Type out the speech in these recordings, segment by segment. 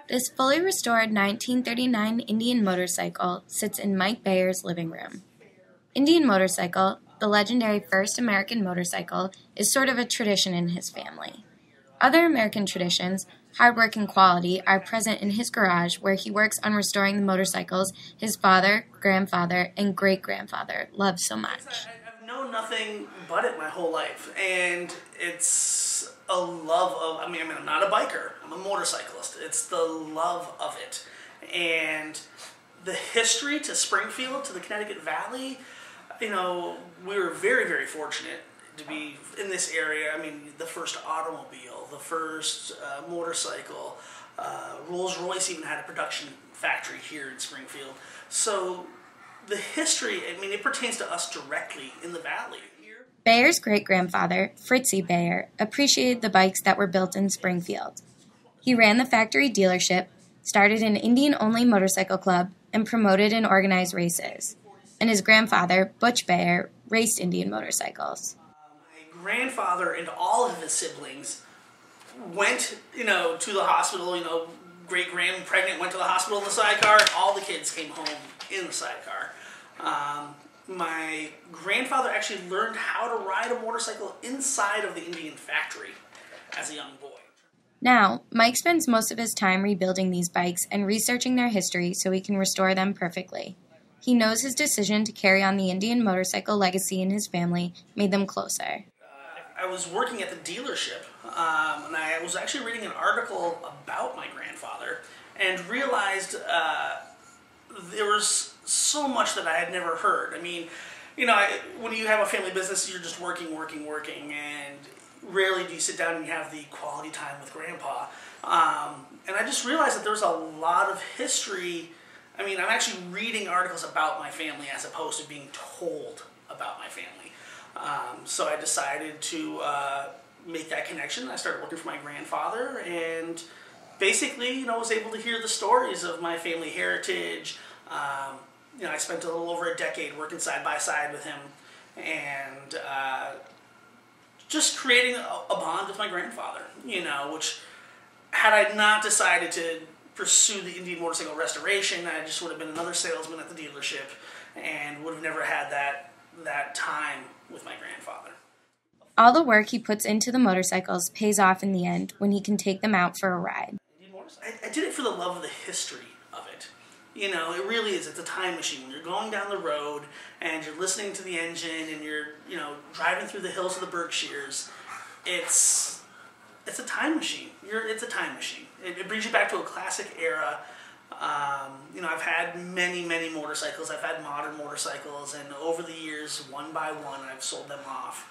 This fully restored 1939 Indian motorcycle sits in Mike Bayer's living room. Indian motorcycle, the legendary first American motorcycle, is sort of a tradition in his family. Other American traditions, hard work and quality, are present in his garage where he works on restoring the motorcycles his father, grandfather, and great-grandfather loved so much. I've known nothing but it my whole life, and it's a love of, I mean, I'm not a biker, I'm a motorcyclist. It's the love of it. And the history to Springfield, to the Connecticut Valley, you know, we were very, very fortunate to be in this area. I mean, the first automobile, the first motorcycle, Rolls-Royce even had a production factory here in Springfield. So the history, I mean, it pertains to us directly in the valley. Bayer's great-grandfather, Fritzie Bayer, appreciated the bikes that were built in Springfield. He ran the factory dealership, started an Indian-only motorcycle club, and promoted and organized races. And his grandfather, Butch Bayer, raced Indian motorcycles. My grandfather and all of his siblings went, you know, to the hospital. You know, great-grand pregnant went to the hospital in the sidecar. All the kids came home in the sidecar. My grandfather actually learned how to ride a motorcycle inside of the Indian factory as a young boy. Now, Mike spends most of his time rebuilding these bikes and researching their history so he can restore them perfectly. He knows his decision to carry on the Indian motorcycle legacy in his family made them closer. I was working at the dealership, and I was actually reading an article about my grandfather and realized there was so much that I had never heard. I mean, you know, when you have a family business, you're just working, and rarely do you sit down and you have the quality time with Grandpa. And I just realized that there's a lot of history. I mean, I'm actually reading articles about my family as opposed to being told about my family. So I decided to make that connection. I started working for my grandfather and basically, you know, was able to hear the stories of my family heritage. You know, I spent a little over a decade working side by side with him and just creating a bond with my grandfather, you know, which had I not decided to pursue the Indian motorcycle restoration, I just would have been another salesman at the dealership and would have never had that time with my grandfather. All the work he puts into the motorcycles pays off in the end when he can take them out for a ride. I did it for the love of the history of it. You know, it really is. It's a time machine. When you're going down the road and you're listening to the engine and you're, you know, driving through the hills of the Berkshires, it's a time machine. It's a time machine. It brings you back to a classic era. You know, I've had many, many motorcycles. I've had modern motorcycles, and over the years, one by one, I've sold them off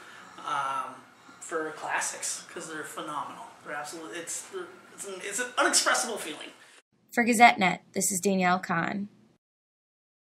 for classics because they're phenomenal. They're absolutely, it's an unexpressible feeling. For GazetteNet, this is Danielle Kahn.